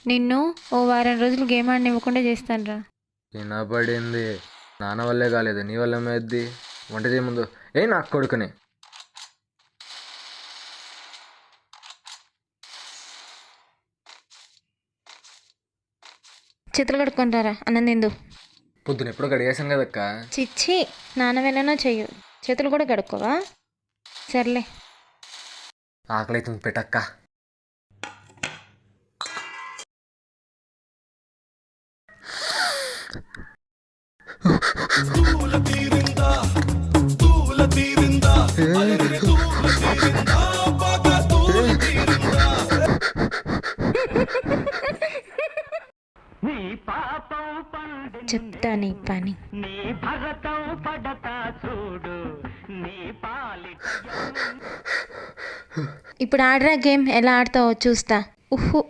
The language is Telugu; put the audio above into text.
నిన్ను ఓ వారం రోజులు గేమ్ ఆడనివ్వకుండా చేస్తానురా. వినపడింది. నాన్న వల్లే కాలేదు, నీ వల్ల ఏమైద్ది? వంట చేయ ముందు. నా కొడుకుని. చేతులు కడుక్కొని రారా, అన్నం తిందు. పొద్దున ఎప్పుడు కడిగేసాం కదక్క. చిచ్చి, నాన్నవేనో చెయ్యు, చేతులు కూడా కడుక్కోవా? సర్లే. ఆకలి అవుతుంది, పెట్టక్క. చెప్తా నీ పని. ఇప్పుడు ఆడరా గేమ్, ఎలా ఆడతావో చూస్తా. ఉహు.